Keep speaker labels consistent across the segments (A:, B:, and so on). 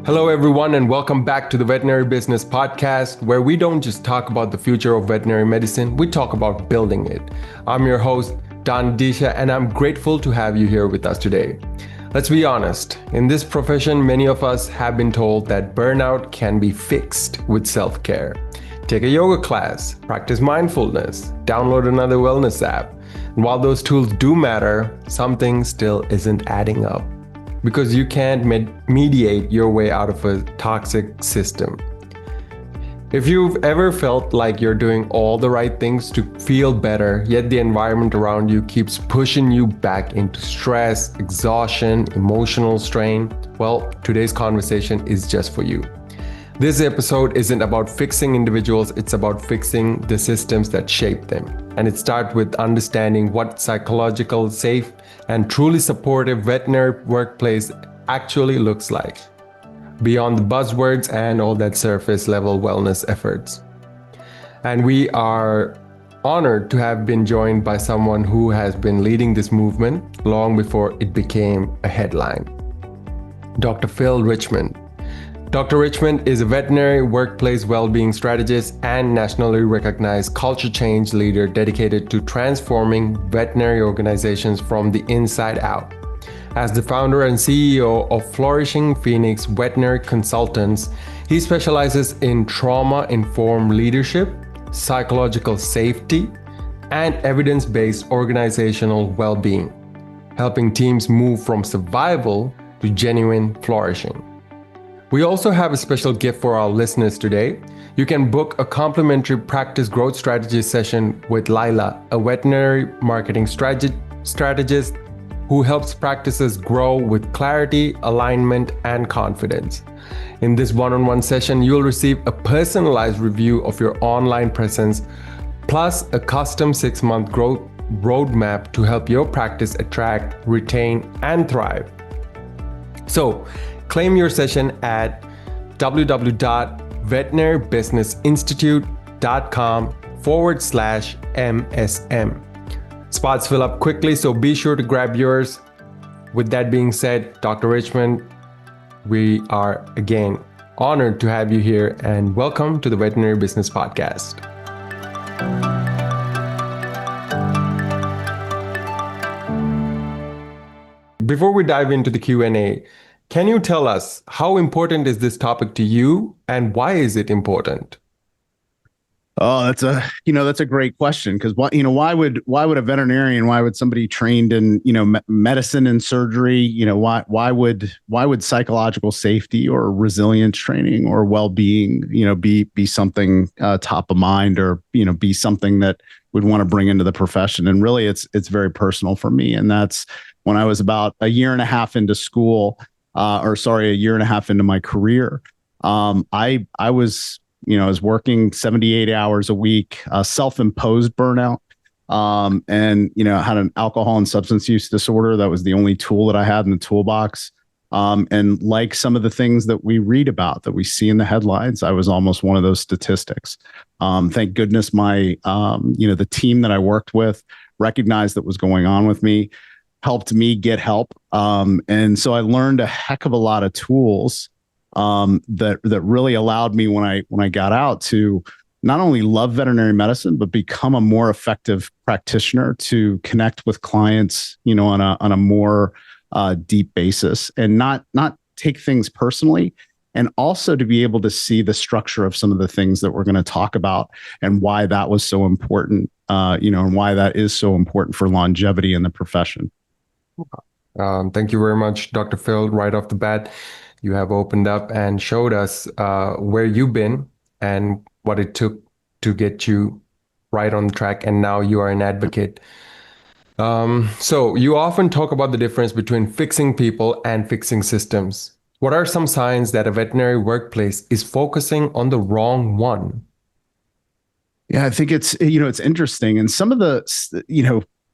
A: Hello, everyone, and welcome back to the Veterinary Business Podcast, where we don't just talk about the future of veterinary medicine, we talk about building it. I'm your host, Don Adeesha, and I'm grateful to have you here with us today. Let's be honest, in this profession, many of us have been told that burnout can be fixed with self-care. Take a yoga class, practice mindfulness, download another wellness app. And while those tools do matter, something still isn't adding up, because you can't mediate your way out of a toxic system. If you've ever felt like you're doing all the right things to feel better, yet the environment around you keeps pushing you back into stress, exhaustion, emotional strain, well, today's conversation is just for you. This episode isn't about fixing individuals, it's about fixing the systems that shape them. And it starts with understanding what psychological, safe, and truly supportive veterinary workplace actually looks like, beyond the buzzwords and all that surface level wellness efforts. And we are honored to have been joined by someone who has been leading this movement long before it became a headline. Dr. Phil Richmond. Dr. Richmond is a veterinary workplace well-being strategist and nationally recognized culture change leader dedicated to transforming veterinary organizations from the inside out. As the founder and CEO of Flourishing Phoenix Veterinary Consultants, he specializes in trauma-informed leadership, psychological safety, and evidence-based organizational well-being, helping teams move from survival to genuine flourishing. We also have a special gift for our listeners today. You can book a complimentary practice growth strategy session with Lila, a veterinary marketing strategist who helps practices grow with clarity, alignment, and confidence. In this one-on-one session, you'll receive a personalized review of your online presence, plus a custom 6-month growth roadmap to help your practice attract, retain, and thrive. So, claim your session at www.veterinarybusines.com/MSM. Spots fill up quickly, so be sure to grab yours. With that being said, Dr. Richmond, we are again honored to have you here, and welcome to the Veterinary Business Podcast. Before we dive into the Q&A, can you tell us how important is this topic to you and why is it important?
B: Oh, that's a great question, because why would a veterinarian, why would somebody trained in medicine and surgery, why would psychological safety or resilience training or well-being be something top of mind, or be something that we'd want to bring into the profession? And really, it's very personal for me, and that's when I was about a year and a half into school. A year and a half into my career, I was working 78 hours a week, self-imposed burnout, and had an alcohol and substance use disorder. That was the only tool that I had in the toolbox. And like some of the things that we read about, that we see in the headlines, I was almost one of those statistics. Thank goodness my the team that I worked with recognized that was going on with me, helped me get help. And so I learned a heck of a lot of tools that really allowed me when I got out to not only love veterinary medicine, but become a more effective practitioner, to connect with clients, on a more deep basis, and not take things personally, and also to be able to see the structure of some of the things that we're going to talk about and why that was so important, and why that is so important for longevity in the profession.
A: Thank you very much, Dr. Phil. Right off the bat, you have opened up and showed us where you've been and what it took to get you right on track, and now you are an advocate. So you often talk about the difference between fixing people and fixing systems. What are some signs that a veterinary workplace is focusing on the wrong one?
B: Yeah, I think it's interesting, and some of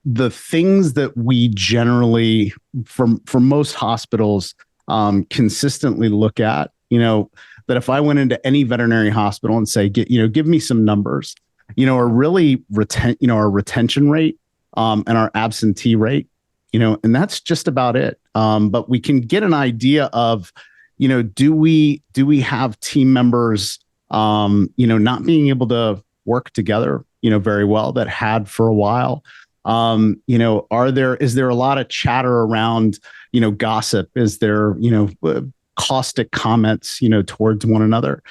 B: the things that we generally, for most hospitals, consistently look at, that if I went into any veterinary hospital and say, give me some numbers, are really our retention rate, and our absentee rate, and that's just about it. But we can get an idea of, do we have team members, not being able to work together, very well that had for a while? Is there a lot of chatter around, gossip? Is there, caustic comments, towards one another?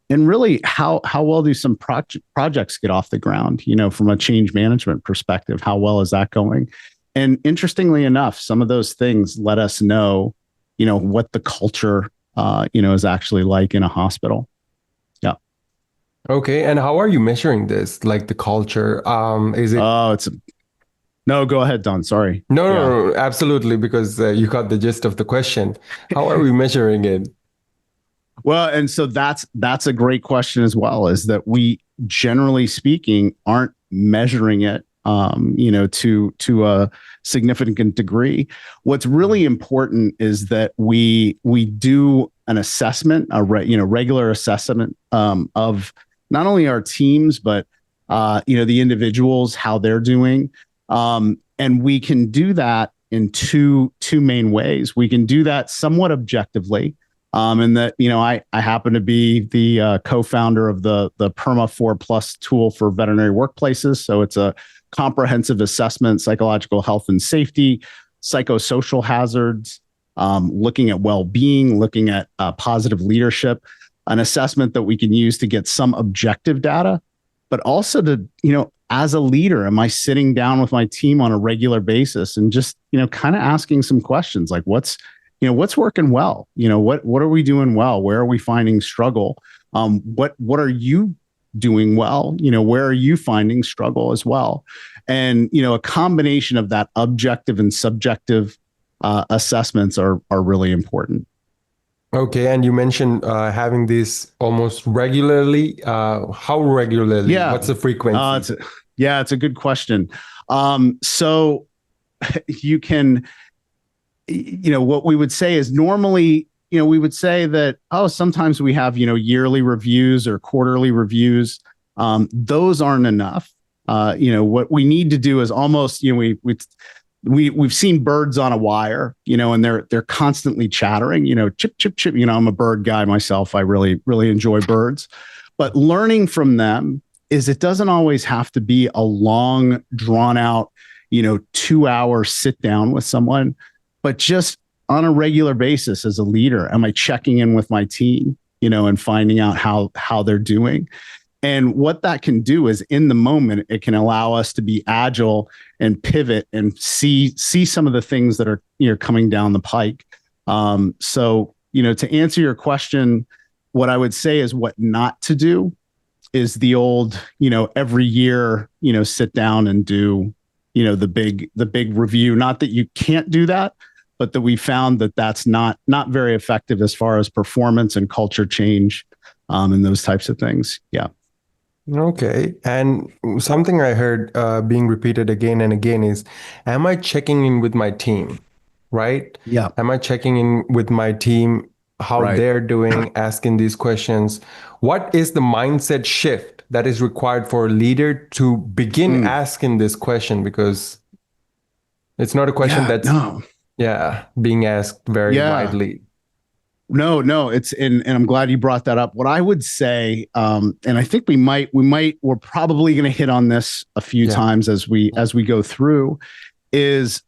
B: And really, how well do some projects get off the ground, from a change management perspective? How well is that going? And interestingly enough, some of those things let us know, what the culture, is actually like in a hospital. Yeah.
A: Okay. And how are you measuring this? Like the culture? Is it?
B: Oh, no, go ahead, Don. Sorry.
A: No, absolutely. Because you got the gist of the question. How are we measuring it?
B: Well, and so that's a great question as well, is that we, generally speaking, aren't measuring it, to a significant degree. What's really important is that we do an assessment, regular assessment, of not only our teams, but the individuals, how they're doing, and we can do that in two main ways. We can do that somewhat objectively. And that, I happen to be the co-founder of the PERMA 4+ tool for veterinary workplaces. So it's a comprehensive assessment, psychological health and safety, psychosocial hazards, looking at well-being, looking at positive leadership, an assessment that we can use to get some objective data, but also to, as a leader, am I sitting down with my team on a regular basis and just, kind of asking some questions like what's working well? What are we doing well? Where are we finding struggle? What are you doing well? Where are you finding struggle as well? And, a combination of that objective and subjective assessments are really important.
A: Okay. And you mentioned having this almost regularly. How regularly?
B: Yeah.
A: What's the frequency?
B: It's a good question. So you can, what we would say is normally, we would say that, sometimes we have, yearly reviews or quarterly reviews. Those aren't enough. What we need to do is almost, we've seen birds on a wire, and they're constantly chattering, chip, chip, chip. I'm a bird guy myself. I really, really enjoy birds, but learning from them is it doesn't always have to be a long, drawn out, 2-hour sit down with someone, but just on a regular basis as a leader, am I checking in with my team, and finding out how they're doing? And what that can do is, in the moment, it can allow us to be agile and pivot and see some of the things that are, coming down the pike. So, to answer your question, what I would say is what not to do is the old, every year, sit down and do, the big review. Not that you can't do that, but that we found that that's not very effective as far as performance and culture change, and those types of things. Yeah.
A: Okay. And something I heard being repeated again and again is, am I checking in with my team? Right?
B: Yeah.
A: Am I checking in with my team, how they're doing, asking these questions? What is the mindset shift that is required for a leader to begin asking this question? Because it's not a question that's being asked very widely.
B: No, and I'm glad you brought that up. What I would say, and I think we're probably going to hit on this a few times as we go through, is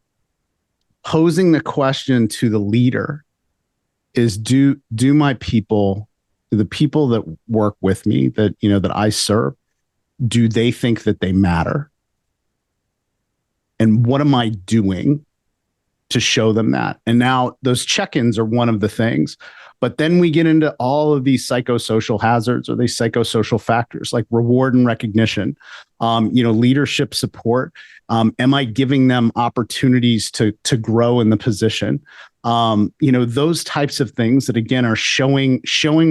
B: posing the question to the leader is, do my people, the people that work with me, that, that I serve, do they think that they matter? And what am I doing to show them that? And now those check-ins are one of the things, but then we get into all of these psychosocial hazards or these psychosocial factors like reward and recognition, leadership support. Am I giving them opportunities to grow in the position? Those types of things that, again, are showing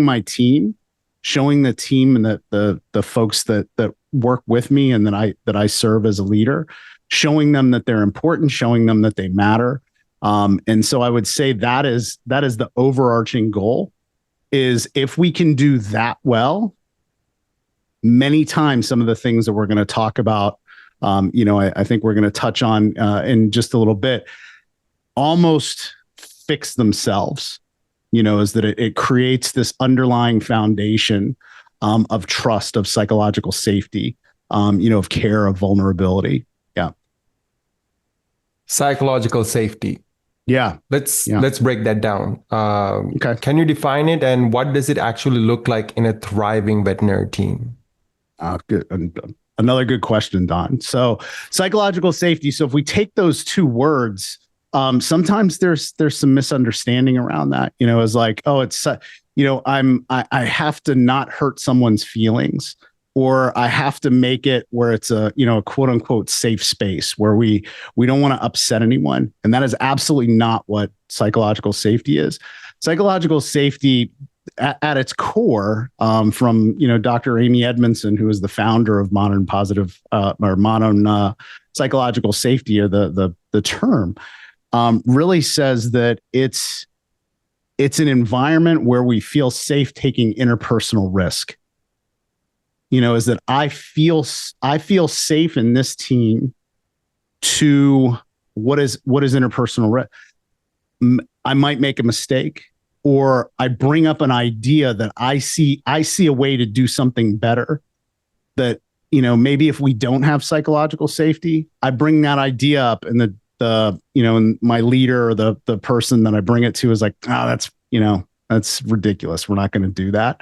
B: my team, showing the team and the folks that work with me and that I serve as a leader, showing them that they're important, showing them that they matter. And so I would say that is the overarching goal, is if we can do that well, many times some of the things that we're going to talk about, I think we're going to touch on in just a little bit, almost fix themselves. is that it creates this underlying foundation of trust, of psychological safety, of care, of vulnerability. Yeah.
A: Psychological safety.
B: Yeah.
A: Let's break that down.
B: Okay.
A: Can you define it, and what does it actually look like in a thriving veterinary team?
B: Good. Another good question, Don. So psychological safety. So if we take those two words, sometimes there's some misunderstanding around that, as like, oh, it's, I have to not hurt someone's feelings, or I have to make it where it's a quote unquote safe space where we don't want to upset anyone. And that is absolutely not what psychological safety is. Psychological safety at its core, from Dr. Amy Edmondson, who is the founder of modern psychological safety, or the term, really says that it's an environment where we feel safe taking interpersonal risk. Is that I feel safe in this team to what is interpersonal risk. I might make a mistake, or I bring up an idea that I see a way to do something better, that, maybe if we don't have psychological safety, I bring that idea up, and and my leader, or the person that I bring it to, is like, that's ridiculous. We're not going to do that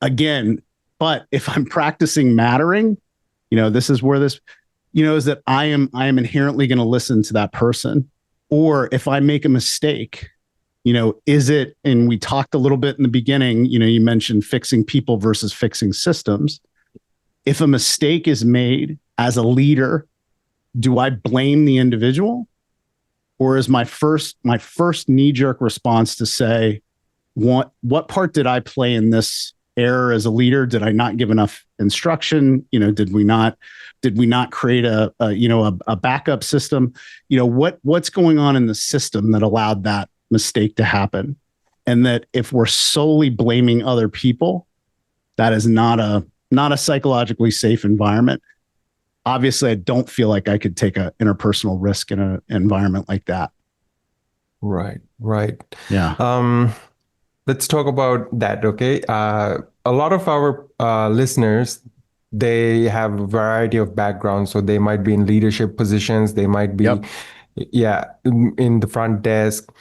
B: again. But if I'm practicing mattering, this is where this, is that I am inherently going to listen to that person. Or if I make a mistake, is it, and we talked a little bit in the beginning, you mentioned fixing people versus fixing systems. If a mistake is made as a leader, do I blame the individual? Or is my first knee-jerk response to say, what part did I play in this error as a leader? Did I not give enough instruction? Did we not create a backup system? What's going on in the system that allowed that mistake to happen? And that if we're solely blaming other people, that is not a psychologically safe environment. Obviously, I don't feel like I could take an interpersonal risk in an environment like that.
A: Right.
B: Yeah.
A: Let's talk about that. Okay. A lot of our listeners, they have a variety of backgrounds. So they might be in leadership positions. They might be, in the front desk.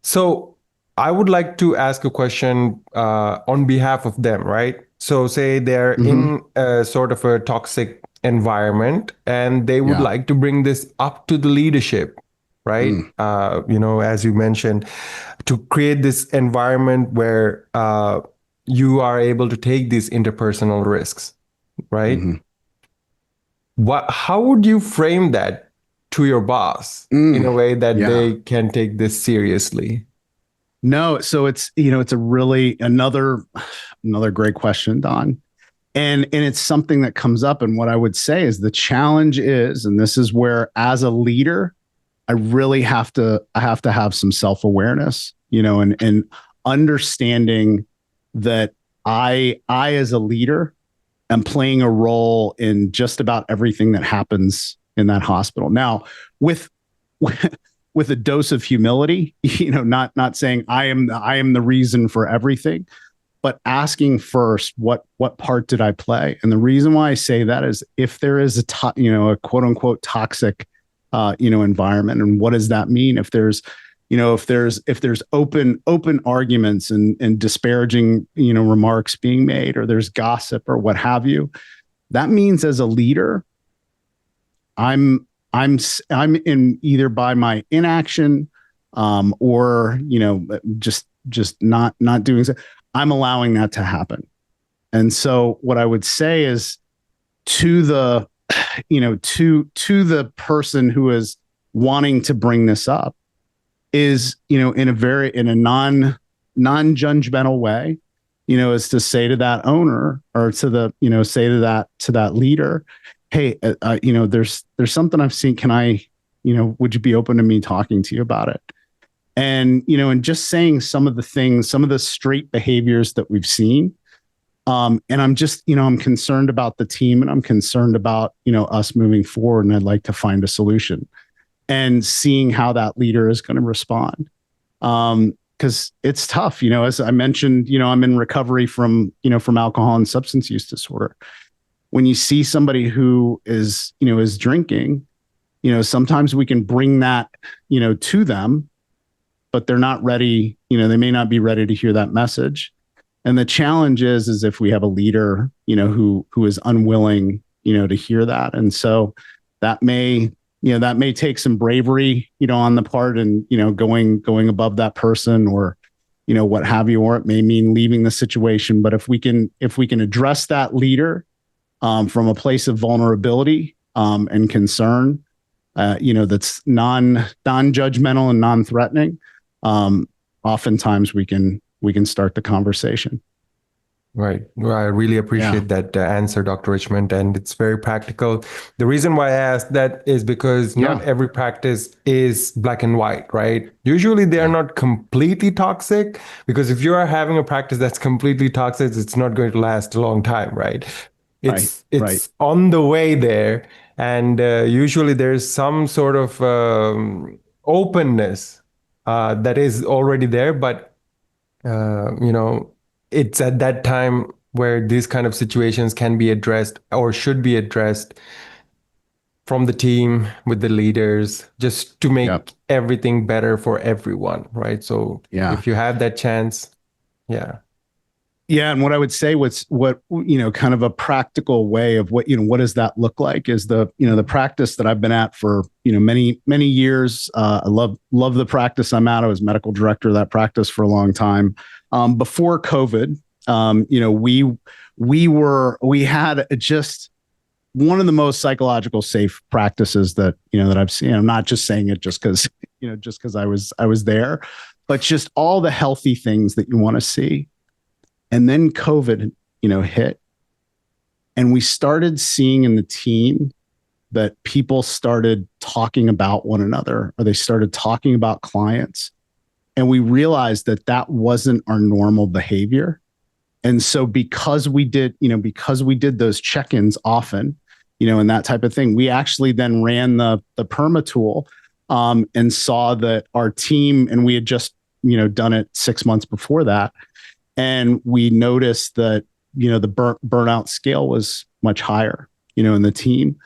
A: So I would like to ask a question on behalf of them, right? So say they're in a sort of a toxic environment, and they would like to bring this up to the leadership, right? As you mentioned, to create this environment where you are able to take these interpersonal risks, right? How would you frame that to your boss in a way that they can take this seriously?
B: No, so it's a really another great question, Don. And it's something that comes up. And what I would say is the challenge is, and this is where as a leader, I really have to have some self-awareness, and understanding that I as a leader am playing a role in just about everything that happens in that hospital. Now, with a dose of humility, not saying I am the reason for everything, but asking first, what part did I play? And the reason why I say that is if there is a quote unquote toxic, environment, and what does that mean? If there's open arguments and disparaging, remarks being made, or there's gossip or what have you, that means as a leader, I'm in either by my inaction, or, just not doing so. I'm allowing that to happen. And so what I would say is to the person who is wanting to bring this up is, in a non-judgmental way, is to say to that owner, or to that leader, hey, there's something I've seen. Can I, would you be open to me talking to you about it? And, and just saying some of the straight behaviors that we've seen. And I'm just, I'm concerned about the team, and I'm concerned about, us moving forward, and I'd like to find a solution, and seeing how that leader is going to respond. because it's tough, as I mentioned, I'm in recovery from alcohol and substance use disorder. When you see somebody who is drinking, sometimes we can bring that, to them, but they're not ready. They may not be ready to hear that message. And the challenge is if we have a leader, who is unwilling, to hear that. And so that may take some bravery, on the part, and, going above that person, or, what have you, or it may mean leaving the situation. But if we can address that leader, from a place of vulnerability, and concern, that's non-judgmental and non-threatening, oftentimes we can start the conversation.
A: Right. Well, I really appreciate that answer, Dr. Richmond, and it's very practical. The reason why I asked that is because not every practice is black and white, right? Usually they are not completely toxic, because if you are having a practice that's completely toxic, it's not going to last a long time, right? It's on the way there, and usually there's some sort of openness that is already there, but it's at that time where these kind of situations can be addressed, or should be addressed, from the team with the leaders, just to make everything better for everyone, right? So if you have that chance,
B: and what I would say, what kind of a practical way of what does that look like, is the practice that I've been at for many years. I love the practice I'm at. I was medical director of that practice for a long time. Before COVID, we had just one of the most psychological safe practices that I've seen. I'm not just saying it just because I was there, but just all the healthy things that you want to see. And then COVID, hit, and we started seeing in the team that people started talking about one another, or they started talking about clients. And we realized that wasn't our normal behavior. And so because we did those check-ins often, and that type of thing, we actually then ran the PERMA tool, and saw that our team, and we had just, done it 6 months before that. And we noticed that, the burnout scale was much higher, in the team.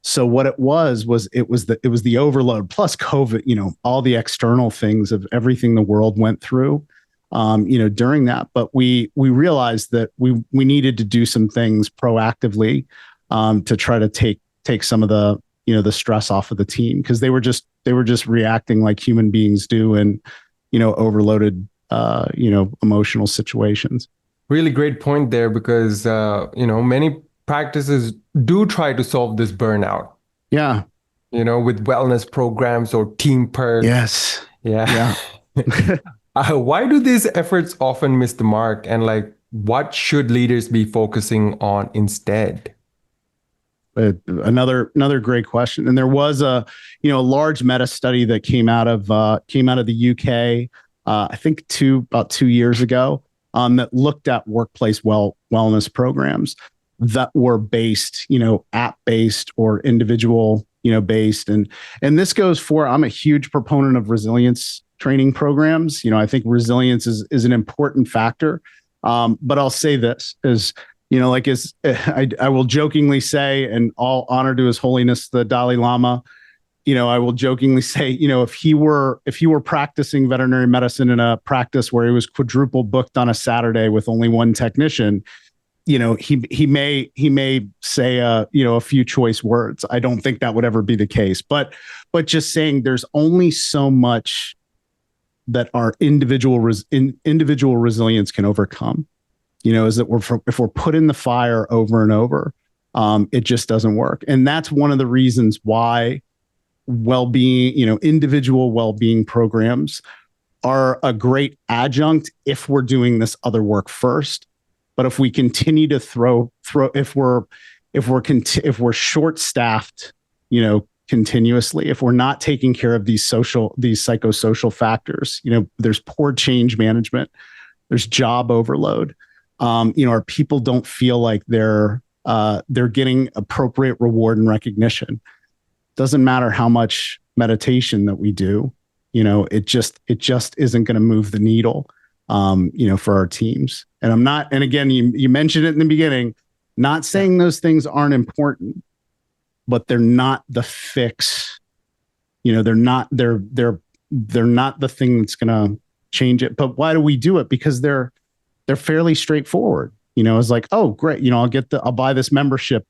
B: So what it was the overload plus COVID, all the external things of everything the world went through, during that. But we realized that we needed to do some things proactively, to try to take some of the, the stress off of the team, because they were just reacting like human beings do, and, overloaded, emotional situations.
A: Really great point there, because, many practices do try to solve this burnout.
B: Yeah.
A: With wellness programs or team perks.
B: Yes.
A: Yeah. Why do these efforts often miss the mark? And what should leaders be focusing on instead?
B: Another great question. And there was a large meta study that came out of the UK, I think about 2 years ago, that looked at workplace wellness programs that were based, app-based or individual, based. And this goes for, I'm a huge proponent of resilience training programs. I think resilience is an important factor. But I'll say this is, I will jokingly say, and all honor to His Holiness the Dalai Lama, I will jokingly say, if he were practicing veterinary medicine in a practice where he was quadruple booked on a Saturday with only one technician, he may say a few choice words. I don't think that would ever be the case, but just saying, there's only so much that our individual resilience can overcome. Is that if we're put in the fire over and over, it just doesn't work. And that's one of the reasons why well-being, individual well-being programs are a great adjunct if we're doing this other work first. But if we continue to if we're short-staffed, continuously, if we're not taking care of these psychosocial factors, there's poor change management, there's job overload. Our people don't feel like they're getting appropriate reward and recognition. Doesn't matter how much meditation that we do, it just isn't going to move the needle, for our teams. And I'm not, and again, you mentioned it in the beginning, not saying those things aren't important, but they're not the fix. They're not the thing that's going to change it. But why do we do it? Because they're fairly straightforward. It's like, oh, great. I'll buy this membership,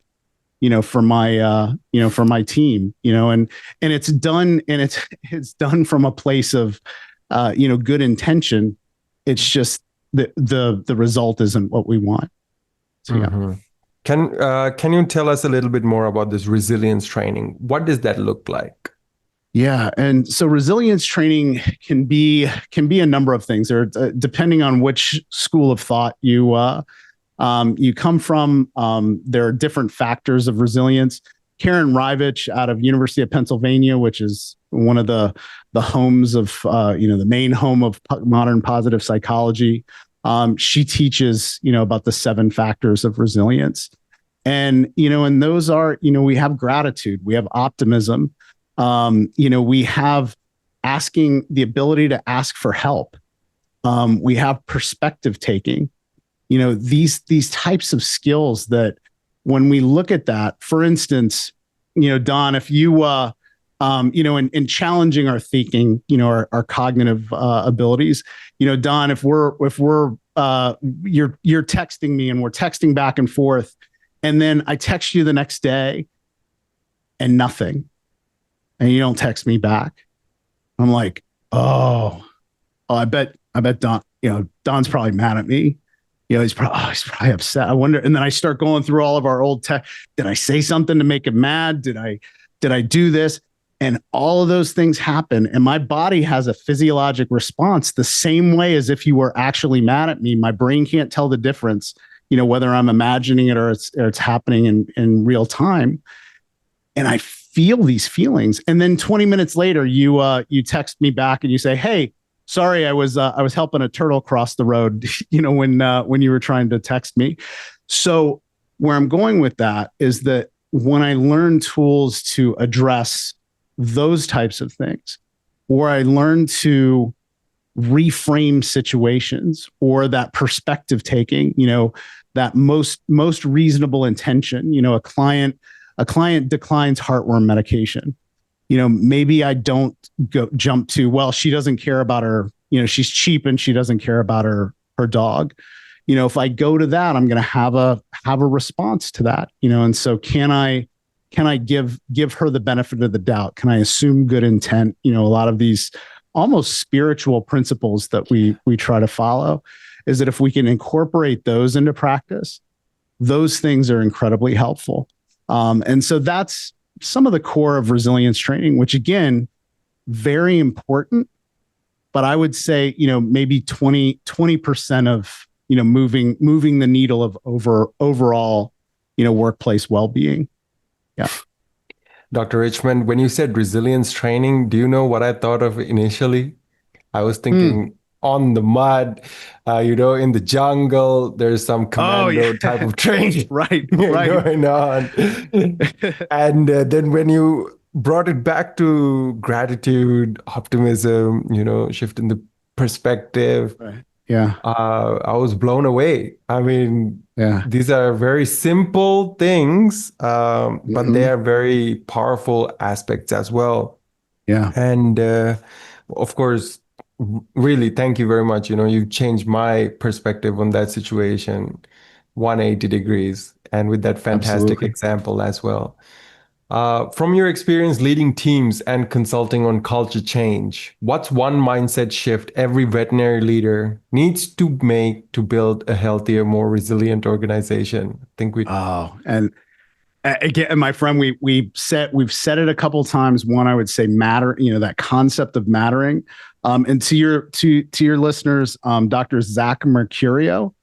B: for my team, and it's done, and it's done from a place of, good intention. It's just the result isn't what we want. So, yeah.
A: Mm-hmm. Can you tell us a little bit more about this resilience training? What does that look like?
B: Yeah, and so resilience training can be a number of things. Or depending on which school of thought you come from, there are different factors of resilience. Karen Rivich out of University of Pennsylvania, which is one of the homes of the main home of modern positive psychology. She teaches about the 7 factors of resilience, and and those are we have gratitude, we have optimism, we have the ability to ask for help, we have perspective taking. These types of skills that when we look at that, for instance, Don, if you, in challenging our thinking, our cognitive abilities, Don, if you're texting me and we're texting back and forth, and then I text you the next day and nothing, and you don't text me back, I'm like, oh, I bet Don, Don's probably mad at me. He's probably upset. I wonder. And then I start going through all of our old tech. Did I say something to make him mad? Did I do this? And all of those things happen. And my body has a physiologic response the same way as if you were actually mad at me. My brain can't tell the difference, whether I'm imagining it or it's happening in real time. And I feel these feelings. And then 20 minutes later, you text me back and you say, hey, sorry, I was helping a turtle cross the road, when you were trying to text me. So where I'm going with that is that when I learn tools to address those types of things, or I learn to reframe situations, or that perspective taking, that most reasonable intention, a client declines heartworm medication. Maybe I don't jump to, well, she doesn't care about her, she's cheap and she doesn't care about her dog. If I go to that, I'm going to have a response to that, and so can I give her the benefit of the doubt? Can I assume good intent? A lot of these almost spiritual principles that we try to follow is that if we can incorporate those into practice, those things are incredibly helpful. And so that's some of the core of resilience training, which again, very important, but I would say, maybe 20% of, moving the needle of overall, workplace well-being. Yeah.
A: Dr. Richmond, when you said resilience training, do you know what I thought of initially? I was thinking on the mud, in the jungle, there's some commando type of training
B: right
A: going on. And then when you brought it back to gratitude, optimism, shifting the perspective,
B: right. Yeah,
A: I was blown away. I mean,
B: yeah,
A: these are very simple things, but they are very powerful aspects as well.
B: Yeah.
A: And of course, really, thank you very much. You changed my perspective on that situation 180 degrees, and with that fantastic example as well. From your experience leading teams and consulting on culture change, what's one mindset shift every veterinary leader needs to make to build a healthier, more resilient organization? I think
B: and again, my friend, we've said it a couple of times. One, I would say matter, that concept of mattering. And to your listeners, Dr. Zach Mercurio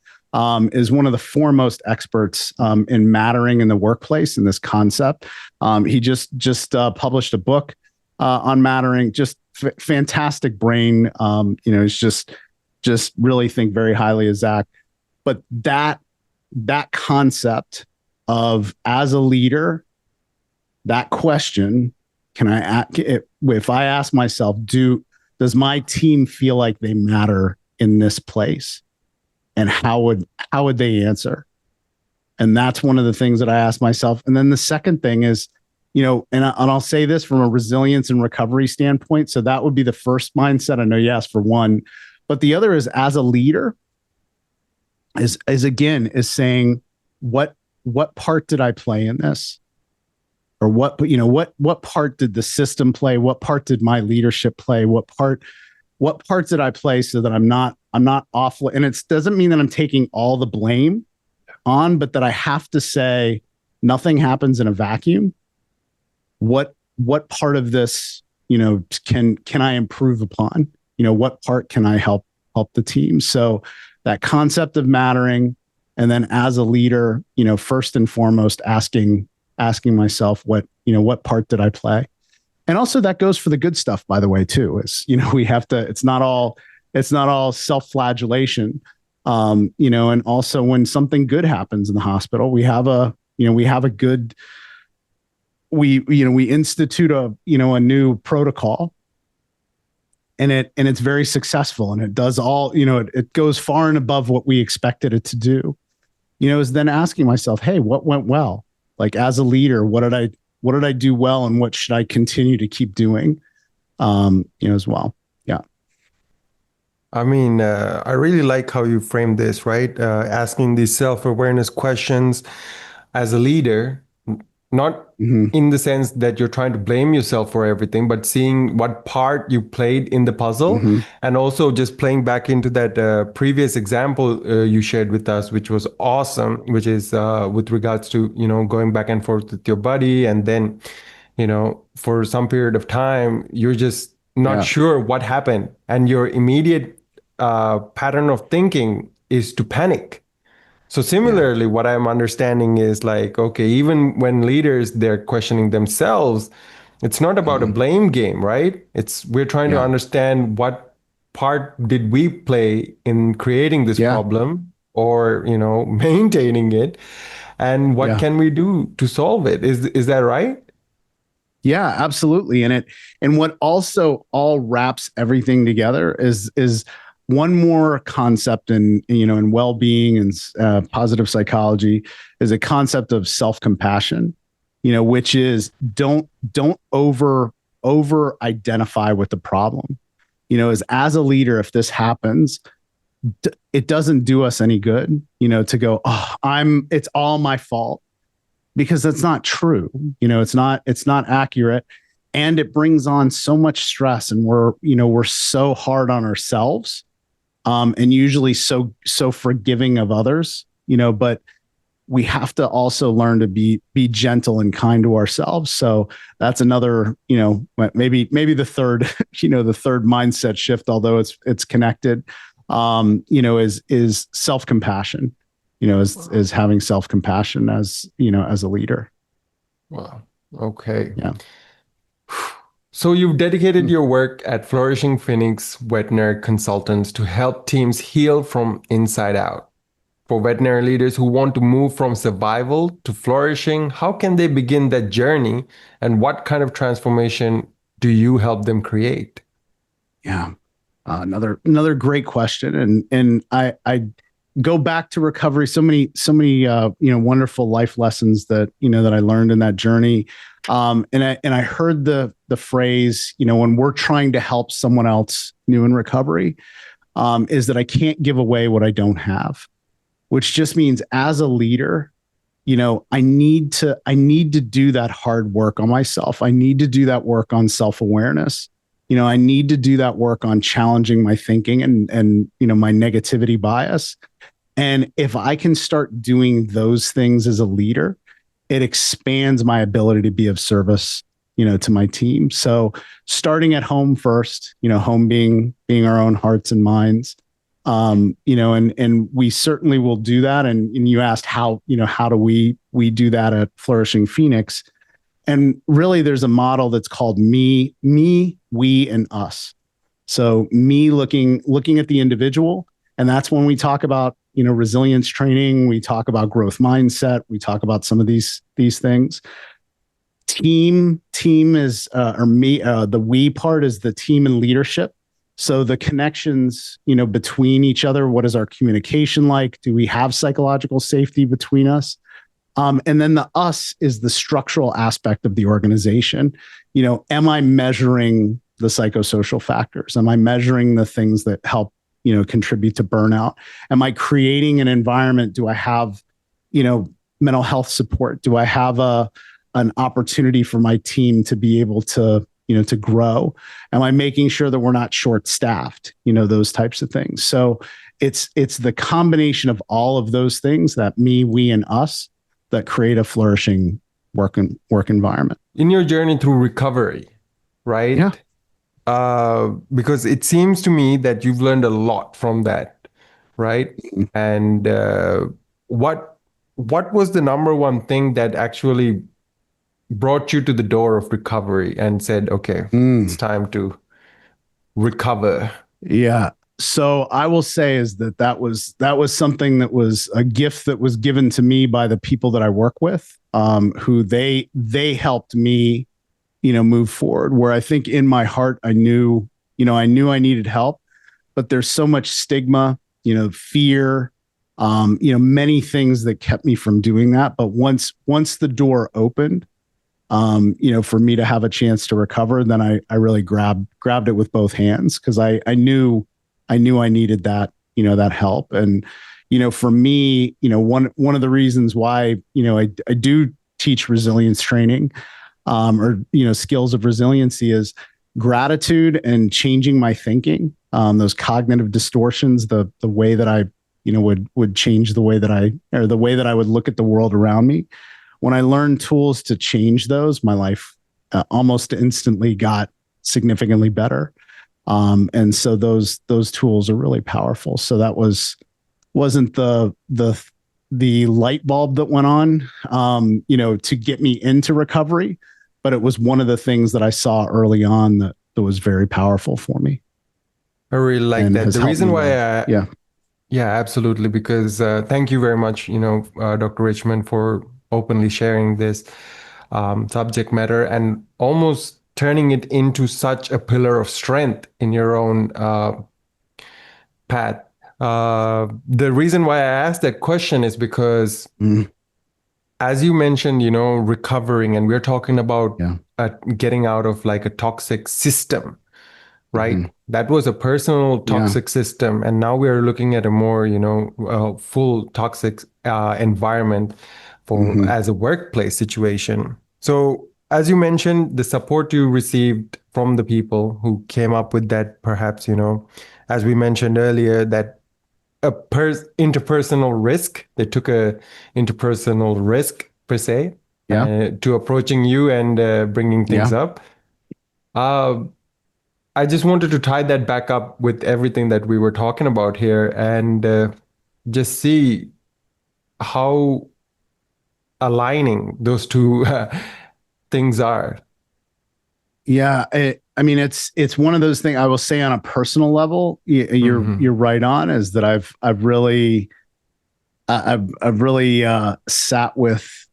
B: is one of the foremost experts in mattering in the workplace in this concept. He just published a book on mattering. Just fantastic brain. It's just really think very highly of Zach. But that concept of, as a leader, that question, if I ask myself, does does my team feel like they matter in this place? And how would they answer? And that's one of the things that I ask myself. And then the second thing is, and I'll say this from a resilience and recovery standpoint. So that would be the first mindset. I know you asked for one, but the other is, as a leader, is saying, what part did I play in this? Or what part did the system play? What part did my leadership play? What parts did I play so that I'm not awful? And it doesn't mean that I'm taking all the blame on, but that I have to say nothing happens in a vacuum. What part of this, can I improve upon? What part can I help the team? So that concept of mattering, and then as a leader, first and foremost, asking myself, what part did I play? And also that goes for the good stuff, by the way, too, is, we have to, it's not all self-flagellation. And also when something good happens in the hospital, we institute a new protocol, and it's very successful, and it does all, it goes far and above what we expected it to do, is then asking myself, hey, what went well? Like, as a leader, what did I do well, and what should I continue to keep doing, as well? Yeah.
A: I mean, I really like how you frame this, right? Asking these self-awareness questions as a leader, not in the sense that you're trying to blame yourself for everything, but seeing what part you played in the puzzle, and also just playing back into that previous example you shared with us, which was awesome, which is with regards to, going back and forth with your buddy, and then, for some period of time, you're just not sure what happened, and your immediate pattern of thinking is to panic. So similarly, what I'm understanding is like, okay, even when leaders, they're questioning themselves, it's not about a blame game, right? We're trying to understand what part did we play in creating this problem, or, maintaining it, and what can we do to solve it? Is that right?
B: Yeah, absolutely. And what also all wraps everything together is one more concept in well-being and positive psychology, is a concept of self-compassion, which is don't over identify with the problem. As a leader, if this happens, it doesn't do us any good, to go, it's all my fault, because that's not true. It's not accurate. And it brings on so much stress, and we're so hard on ourselves, and usually so forgiving of others, but we have to also learn to be gentle and kind to ourselves. So that's another, maybe the third, the third mindset shift, although it's connected, is self-compassion, is having self-compassion as a leader.
A: Wow. Okay.
B: Yeah.
A: So you've dedicated your work at Flourishing Phoenix Veterinary Consultants to help teams heal from inside out. For veterinary leaders who want to move from survival to flourishing, how can they begin that journey, and what kind of transformation do you help them create?
B: Yeah, another great question, and I go back to recovery. So many wonderful life lessons that I learned in that journey. And I heard the phrase, when we're trying to help someone else new in recovery, is that I can't give away what I don't have, which just means, as a leader, I need to do that hard work on myself. I need to do that work on self-awareness. I need to do that work on challenging my thinking and my negativity bias. And if I can start doing those things as a leader, it expands my ability to be of service, to my team. So starting at home first, home being our own hearts and minds, and we certainly will do that. And you asked how do we do that at Flourishing Phoenix? And really, there's a model that's called me, we, and us. So me looking at the individual, and that's when we talk about resilience training. We talk about growth mindset. We talk about some of these things. Team is, or me. The we part is the team and leadership. So the connections, between each other, what is our communication like? Do we have psychological safety between us? And then the us is the structural aspect of the organization. Am I measuring the psychosocial factors? Am I measuring the things that help, contribute to burnout? Am I creating an environment? Do I have, mental health support? Do I have an opportunity for my team to be able to, to grow? Am I making sure that we're not short-staffed? Those types of things. So it's the combination of all of those things, that me, we, and us, that create a flourishing work environment.
A: In your journey through recovery, right?
B: Yeah.
A: Because it seems to me that you've learned a lot from that, right?
B: Mm-hmm.
A: And what was the number one thing that actually brought you to the door of recovery and said, okay, it's time to recover?
B: Yeah. So I will say is that was something that was a gift that was given to me by the people that I work with, who they helped me, move forward, where I think in my heart, I knew I needed help, but there's so much stigma, fear, many things that kept me from doing that. But once the door opened, for me to have a chance to recover, then I really grabbed it with both hands, because I knew I needed that, that help. And, for me, one of the reasons why, I do teach resilience training, or, skills of resiliency, is gratitude and changing my thinking, those cognitive distortions, the way that I, would change the way that I would look at the world around me. When I learned tools to change those, my life almost instantly got significantly better. And so those tools are really powerful. So that wasn't the light bulb that went on, to get me into recovery, but it was one of the things that I saw early on that was very powerful for me.
A: I really like that. The reason why yeah, absolutely. Because thank you very much, Dr. Richmond, for openly sharing this subject matter and almost turning it into such a pillar of strength in your own path. The reason why I asked that question is because, as you mentioned, recovering, and we're talking about getting out of like a toxic system, right? Mm-hmm. That was a personal toxic system. And now we're looking at a more, full toxic environment for as a workplace situation. So as you mentioned, the support you received from the people who came up with that, perhaps, as we mentioned earlier, that interpersonal risk, they took a interpersonal risk per se to approaching you and bringing things up. I just wanted to tie that back up with everything that we were talking about here and just see how aligning those two things are.
B: Yeah. It's one of those things. I will say on a personal level, you're right on, is that I've really sat with,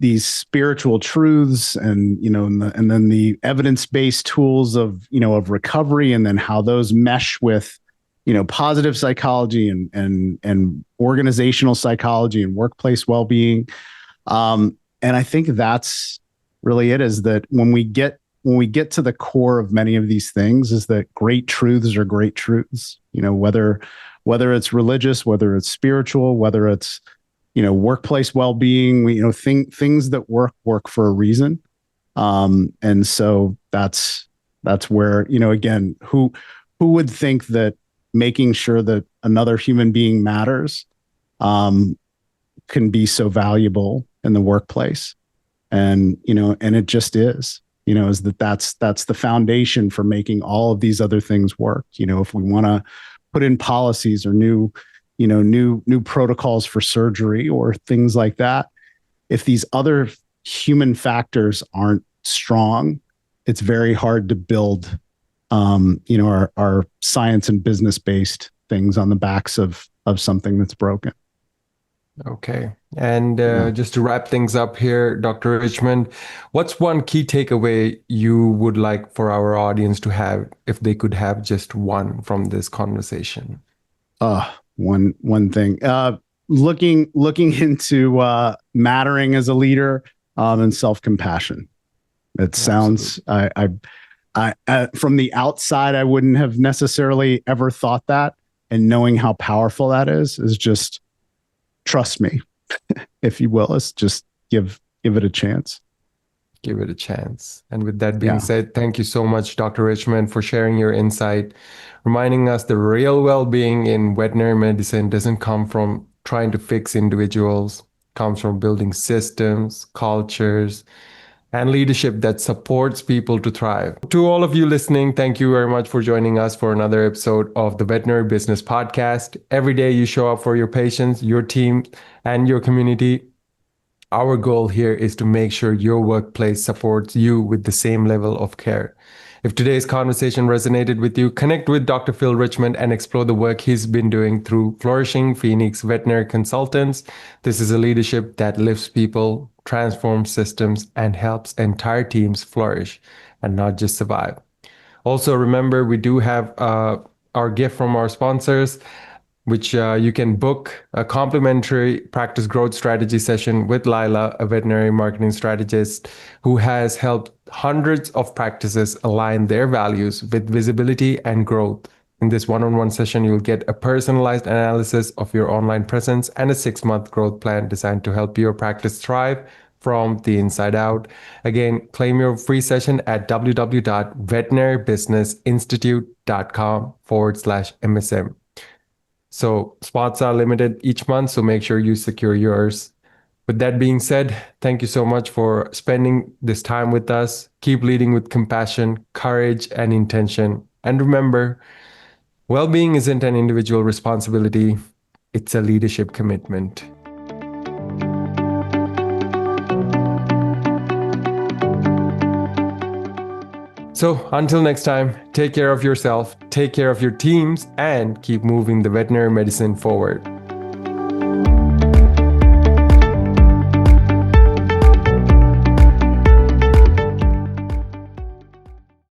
B: these spiritual truths and, and then the evidence-based tools of recovery, and then how those mesh with, positive psychology and organizational psychology and workplace well-being. And I think that's really it, is that when we get to the core of many of these things, is that great truths are great truths, whether it's religious, whether it's spiritual, whether it's, workplace well-being, things that work for a reason. And so that's where, again, who would think that making sure that another human being matters, can be so valuable in the workplace. And, and it just is, is that's the foundation for making all of these other things work. If we want to put in policies or new protocols for surgery or things like that, if these other human factors aren't strong, it's very hard to build, our science and business based things on the backs of something that's broken.
A: Okay. And
B: Yeah.
A: just to wrap things up here, Dr. Richmond, what's one key takeaway you would like for our audience to have if they could have just one from this conversation?
B: One thing. Looking into mattering as a leader, and self-compassion. It sounds
A: Absolutely.
B: I from the outside, I wouldn't have necessarily ever thought that. And knowing how powerful that is just trust me, if you will. Is just give it a chance.
A: Give it a chance. And with that being
B: Yeah.
A: said, thank you so much, Dr. Richmond, for sharing your insight, reminding us the real well-being in veterinary medicine doesn't come from trying to fix individuals, comes from building systems, cultures, and leadership that supports people to thrive. To all of you listening, thank you very much for joining us for another episode of the Veterinary Business Podcast. Every day you show up for your patients, your team, and your community. Our goal here is to make sure your workplace supports you with the same level of care. If today's conversation resonated with you, connect with Dr. Phil Richmond and explore the work he's been doing through Flourishing Phoenix Veterinary Consultants. This is a leadership that lifts people, transforms systems, and helps entire teams flourish and not just survive. Also, remember, we do have our gift from our sponsors, which you can book a complimentary practice growth strategy session with Lila, a veterinary marketing strategist who has helped hundreds of practices align their values with visibility and growth. In this one-on-one session, you'll get a personalized analysis of your online presence and a 6-month growth plan designed to help your practice thrive from the inside out. Again, claim your free session at www.veterinarybusinessinstitute.com/MSM. So spots are limited each month, so make sure you secure yours. With that being said, thank you so much for spending this time with us. Keep leading with compassion, courage, and intention. And remember, well-being isn't an individual responsibility, it's a leadership commitment. So until next time, take care of yourself, take care of your teams, and keep moving the veterinary medicine forward.